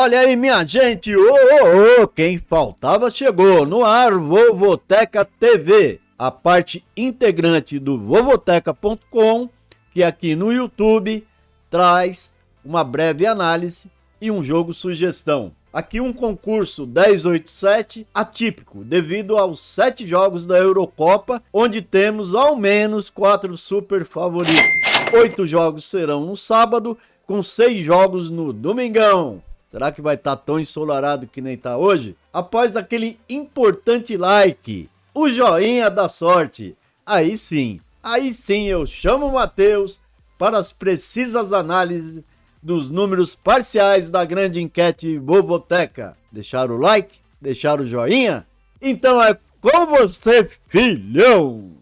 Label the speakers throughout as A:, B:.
A: Olha aí, minha gente, quem faltava chegou, no ar Vovoteca TV, a parte integrante do vovoteca.com, que aqui no YouTube traz uma breve análise e um jogo sugestão. Aqui um concurso 1087 atípico, devido aos 7 jogos da Eurocopa, onde temos ao menos 4 super favoritos. 8 jogos serão no sábado, com 6 jogos no domingão. Será que vai estar tão ensolarado que nem está hoje? Após aquele importante like, o joinha da sorte, aí sim eu chamo o Matheus para as precisas análises dos números parciais da grande enquete Vovoteca. Deixaram o like? Deixaram o joinha? Então é com você, filhão!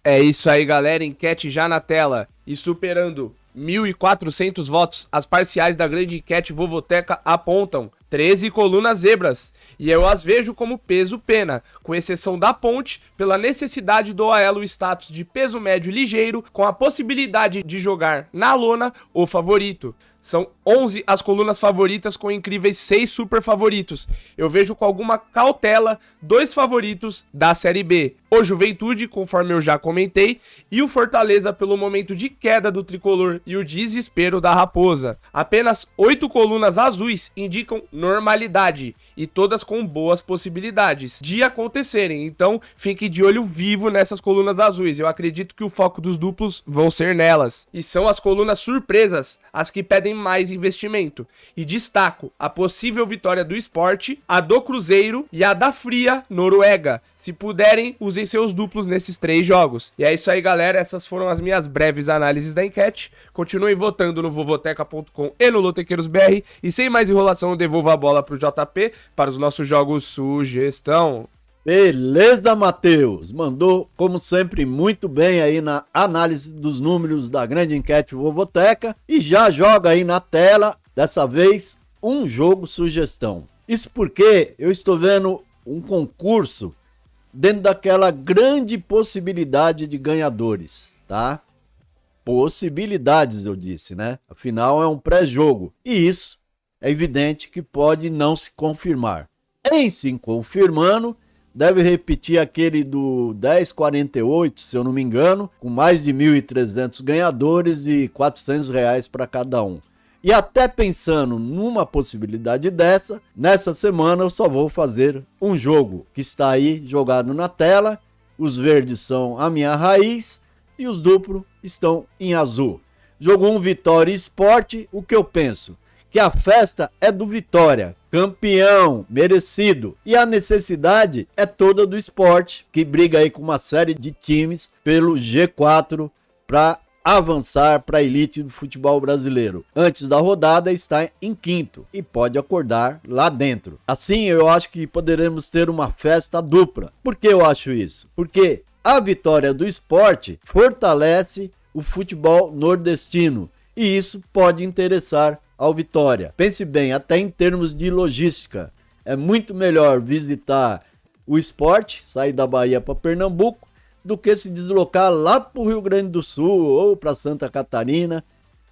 B: É isso aí, galera, enquete já na tela e superando 1.400 votos, as parciais da grande enquete Vovoteca apontam 13 colunas zebras, e eu as vejo como peso pena, com exceção da ponte, pela necessidade do Aelo status de peso médio ligeiro, com a possibilidade de jogar na lona o favorito. São 11 as colunas favoritas com incríveis 6 super favoritos. Eu vejo com alguma cautela 2 favoritos da Série B. O Juventude, conforme eu já comentei, e o Fortaleza pelo momento de queda do tricolor e o desespero da Raposa. Apenas 8 colunas azuis indicam normalidade e todas com boas possibilidades de acontecerem. Então fique de olho vivo nessas colunas azuis. Eu acredito que o foco dos duplos vão ser nelas. E são as colunas surpresas, as que pedem mais investimento. E destaco a possível vitória do Sport, a do Cruzeiro e a da Fria Noruega. Se puderem, usem seus duplos nesses 3 jogos. E é isso aí, galera. Essas foram as minhas breves análises da enquete. Continuem votando no vovoteca.com e no LotequeiroSBR. E sem mais enrolação, eu devolvo a bola pro JP para os nossos jogos sugestão.
A: Beleza, Matheus? Mandou, como sempre, muito bem aí na análise dos números da grande enquete Vovoteca e já joga aí na tela, dessa vez, um jogo sugestão. Isso porque eu estou vendo um concurso dentro daquela grande possibilidade de ganhadores, tá? Possibilidades, eu disse, né? Afinal, é um pré-jogo e isso é evidente que pode não se confirmar. Em se confirmando, deve repetir aquele do 1048, se eu não me engano, com mais de 1.300 ganhadores e R$400 para cada um. E até pensando numa possibilidade dessa, nessa semana eu só vou fazer um jogo que está aí jogado na tela. Os verdes são a minha raiz e os duplos estão em azul. Jogo 1, Vitória e Sport. O que eu penso? Que a festa é do Vitória, campeão, merecido. E a necessidade é toda do Sport, que briga aí com uma série de times pelo G4 para avançar para a elite do futebol brasileiro. Antes da rodada está em quinto e pode acordar lá dentro. Assim eu acho que poderemos ter uma festa dupla. Por que eu acho isso? Porque a vitória do Sport fortalece o futebol nordestino e isso pode interessar ao Vitória. Pense bem, até em termos de logística, é muito melhor visitar o Sport, sair da Bahia para Pernambuco, do que se deslocar lá para o Rio Grande do Sul ou para Santa Catarina,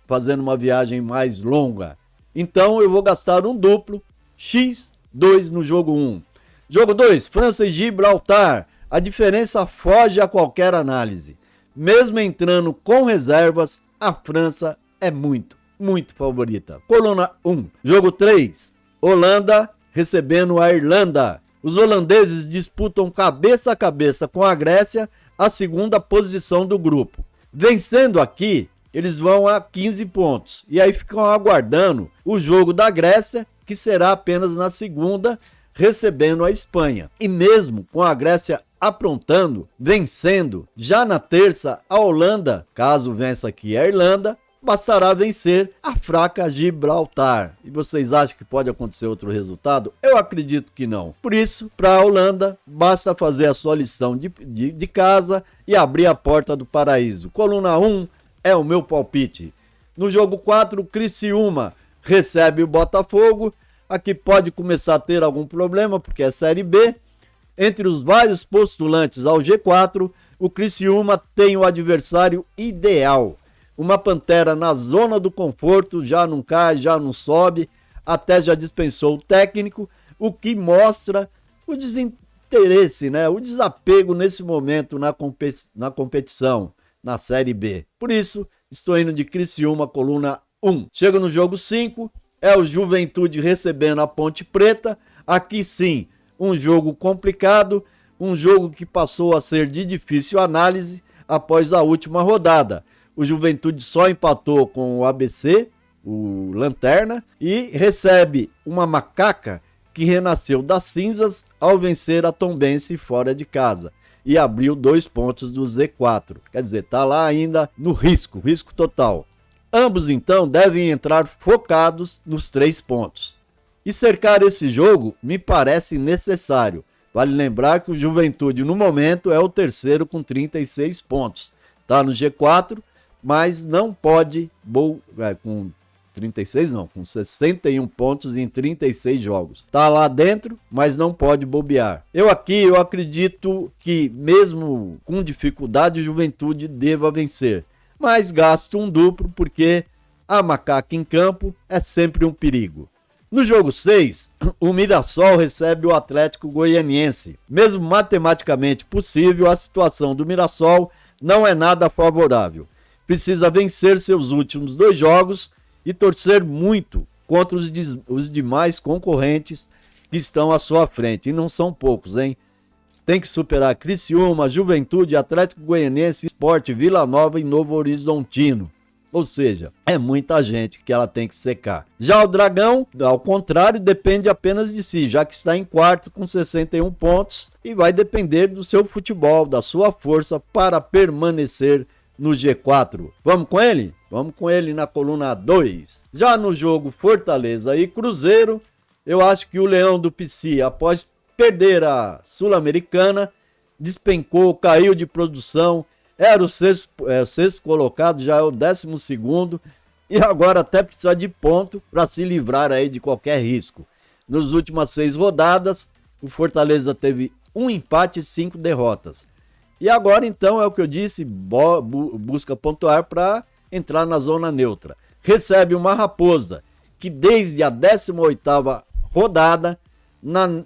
A: fazendo uma viagem mais longa. Então eu vou gastar um duplo, X2 no jogo 1. Jogo 2, França e Gibraltar. A diferença foge a qualquer análise. Mesmo entrando com reservas, a França é muito favorita. Coluna 1. Jogo 3. Holanda recebendo a Irlanda. Os holandeses disputam cabeça a cabeça com a Grécia a segunda posição do grupo. Vencendo aqui, eles vão a 15 pontos. E aí ficam aguardando o jogo da Grécia, que será apenas na segunda, recebendo a Espanha. E mesmo com a Grécia aprontando, vencendo, já na terça a Holanda, caso vença aqui a Irlanda, bastará vencer a fraca Gibraltar. E vocês acham que pode acontecer outro resultado? Eu acredito que não. Por isso, para a Holanda, basta fazer a sua lição de casa e abrir a porta do paraíso. Coluna 1 é o meu palpite. No jogo 4, Criciúma recebe o Botafogo. Aqui pode começar a ter algum problema, porque é Série B. Entre os vários postulantes ao G4, o Criciúma tem o adversário ideal. Uma Pantera na zona do conforto, já não cai, já não sobe. até já dispensou o técnico, o que mostra o desinteresse, né? O desapego nesse momento na competição, na Série B. Por isso, estou indo de Criciúma, coluna 1. Chego no jogo 5, é o Juventude recebendo a Ponte Preta. Aqui sim, um jogo complicado, um jogo que passou a ser de difícil análise após a última rodada. O Juventude só empatou com o ABC, o Lanterna, e recebe uma macaca que renasceu das cinzas ao vencer a Tombense fora de casa e abriu 2 pontos do Z4. Quer dizer, tá lá ainda no risco total. Ambos então devem entrar focados nos 3 pontos. E cercar esse jogo me parece necessário. Vale lembrar que o Juventude no momento é o terceiro com 36 pontos. Tá no G4, mas não pode com 36 não, com 61 pontos em 36 jogos. Tá lá dentro, mas não pode bobear. Eu acredito que mesmo com dificuldade o Juventude deva vencer, mas gasto um duplo porque a macaca em campo é sempre um perigo. No jogo 6, o Mirassol recebe o Atlético Goianiense. Mesmo matematicamente possível, a situação do Mirassol não é nada favorável. Precisa vencer seus últimos 2 jogos e torcer muito contra os demais concorrentes que estão à sua frente. E não são poucos, hein? Tem que superar Criciúma, Juventude, Atlético Goianiense, Sport, Vila Nova e Novo Horizontino. Ou seja, é muita gente que ela tem que secar. Já o Dragão, ao contrário, depende apenas de si, já que está em quarto com 61 pontos e vai depender do seu futebol, da sua força para permanecer no G4. Vamos com ele? Vamos com ele na coluna 2. Já no jogo Fortaleza e Cruzeiro, eu acho que o Leão do Pici, após perder a Sul-Americana, despencou, caiu de produção. Era o sexto colocado, já é o 12º, e agora até precisa de ponto para se livrar aí de qualquer risco. Nas últimas 6 rodadas, o Fortaleza teve 1 empate e 5 derrotas. E agora então é o que eu disse, busca pontuar para entrar na zona neutra. Recebe uma Raposa, que desde a 18ª rodada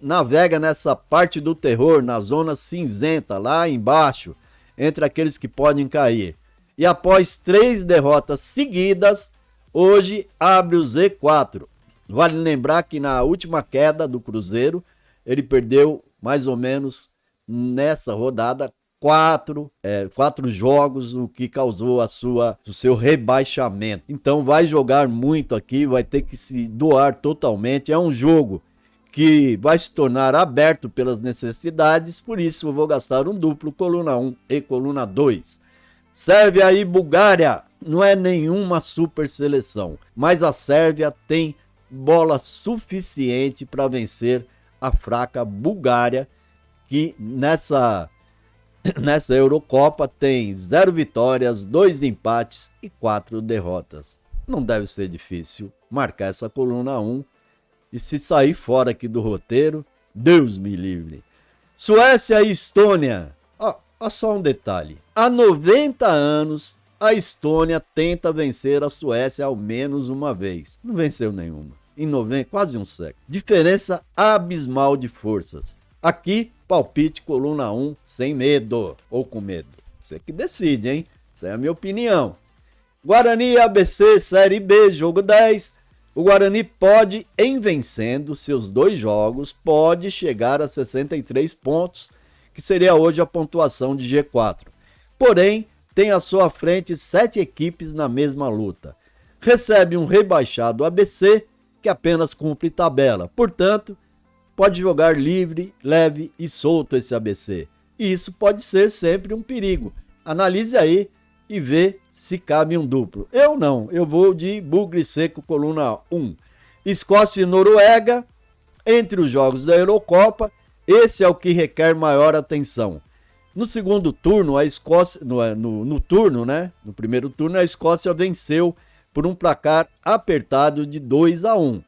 A: navega nessa parte do terror, na zona cinzenta, lá embaixo, entre aqueles que podem cair. E após 3 derrotas seguidas, hoje abre o Z4. Vale lembrar que na última queda do Cruzeiro, ele perdeu mais ou menos nessa rodada 4 jogos, o que causou o seu rebaixamento. Então vai jogar muito aqui, vai ter que se doar totalmente. É um jogo que vai se tornar aberto pelas necessidades, por isso eu vou gastar um duplo, coluna 1 e coluna 2. Sérvia e Bulgária, não é nenhuma super seleção, mas a Sérvia tem bola suficiente para vencer a fraca Bulgária, que nessa Eurocopa tem 0 vitórias, 2 empates e 4 derrotas. Não deve ser difícil marcar essa coluna 1. E se sair fora aqui do roteiro, Deus me livre. Suécia e Estônia. Ó, só um detalhe. Há 90 anos, a Estônia tenta vencer a Suécia ao menos uma vez. Não venceu nenhuma. Em quase um século. Diferença abismal de forças. Aqui, palpite coluna 1, sem medo. Ou com medo. Você que decide, hein? Essa é a minha opinião. Guarani e ABC, Série B, jogo 10. O Guarani pode, em vencendo seus 2 jogos, pode chegar a 63 pontos, que seria hoje a pontuação de G4. Porém, tem à sua frente 7 equipes na mesma luta. Recebe um rebaixado ABC, que apenas cumpre tabela. Portanto, pode jogar livre, leve e solto esse ABC. E isso pode ser sempre um perigo. Analise aí e vê se cabe um duplo. Eu não, eu vou de Bugre Seco, coluna 1. Escócia e Noruega, entre os jogos da Eurocopa, esse é o que requer maior atenção. No segundo turno, a Escócia, no primeiro turno, a Escócia venceu por um placar apertado de 2-1.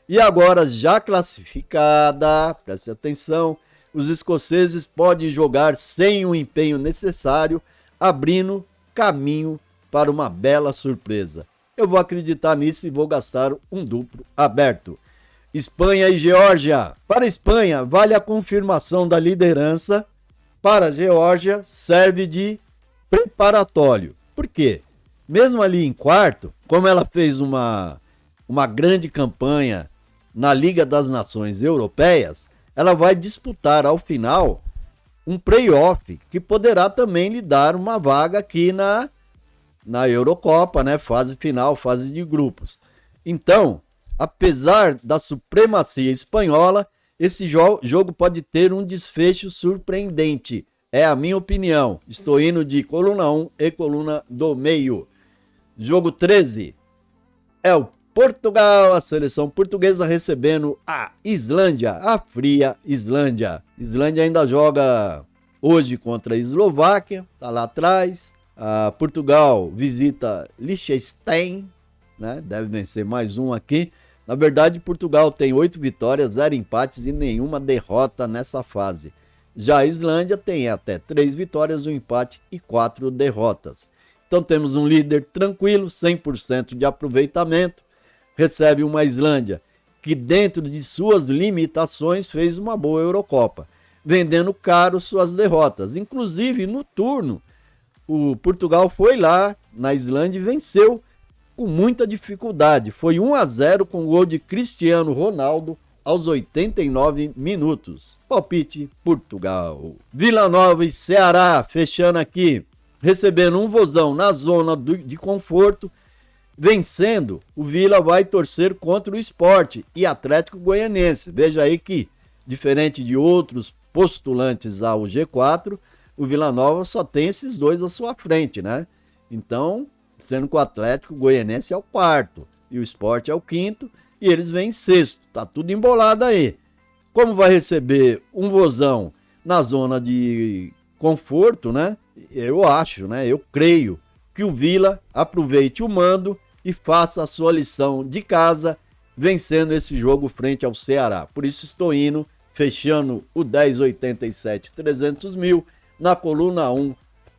A: E agora, já classificada, preste atenção, os escoceses podem jogar sem o empenho necessário, abrindo caminho para uma bela surpresa. Eu vou acreditar nisso e vou gastar um duplo aberto. Espanha e Geórgia. Para a Espanha, vale a confirmação da liderança. Para a Geórgia, serve de preparatório. Por quê? Mesmo ali em quarto, como ela fez uma grande campanha na Liga das Nações Europeias, ela vai disputar ao final um play-off que poderá também lhe dar uma vaga aqui na Eurocopa, né? Fase final, fase de grupos. Então, apesar da supremacia espanhola, esse jogo pode ter um desfecho surpreendente. É a minha opinião. Estou indo de coluna 1 e coluna do meio. Jogo 13 é o Portugal, a seleção portuguesa recebendo a Islândia, a fria Islândia. Islândia ainda joga hoje contra a Eslováquia, tá lá atrás. A Portugal visita Liechtenstein, né? Deve vencer mais um aqui. Na verdade, Portugal tem 8 vitórias, 0 empates e nenhuma derrota nessa fase. Já a Islândia tem até 3 vitórias, 1 empate e 4 derrotas. Então temos um líder tranquilo, 100% de aproveitamento. Recebe uma Islândia que dentro de suas limitações fez uma boa Eurocopa, vendendo caro suas derrotas. Inclusive no turno, o Portugal foi lá na Islândia e venceu com muita dificuldade. Foi 1-0 com o gol de Cristiano Ronaldo aos 89 minutos. Palpite Portugal. Vila Nova e Ceará, fechando aqui, recebendo um vozão na zona de conforto. Vencendo, o Vila vai torcer contra o Sport e Atlético Goianiense. Veja aí que, diferente de outros postulantes ao G4, o Vila Nova só tem esses dois à sua frente, né? Então, sendo que o Atlético Goianiense é o quarto e o Sport é o quinto e eles vêm em sexto. Tá tudo embolado aí. Como vai receber um vozão na zona de conforto, né? Eu acho, né? Eu creio que o Vila aproveite o mando e faça a sua lição de casa, vencendo esse jogo frente ao Ceará. Por isso estou indo, fechando o 10,87 300 mil na coluna 1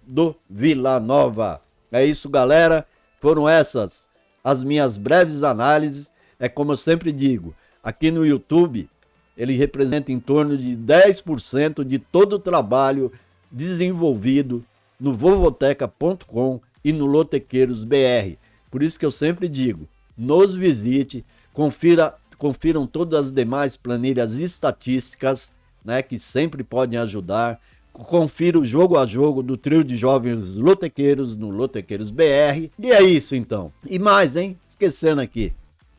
A: do Vila Nova. É isso, galera. Foram essas as minhas breves análises. É como eu sempre digo, aqui no YouTube, ele representa em torno de 10% de todo o trabalho desenvolvido no vovoteca.com e no Lotequeiros BR. Por isso que eu sempre digo, nos visite, confiram todas as demais planilhas estatísticas, né, que sempre podem ajudar. Confira o jogo a jogo do trio de jovens lotequeiros no Lotequeiros BR. E é isso então. E mais, hein? Esquecendo aqui,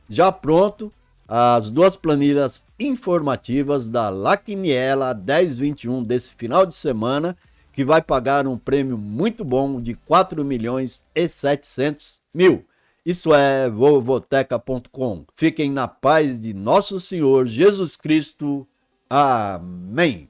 A: já pronto as 2 planilhas informativas da La Quiniela 1021 desse final de semana, que vai pagar um prêmio muito bom de 4.700.000. Isso é vovoteca.com. Fiquem na paz de nosso Senhor Jesus Cristo. Amém.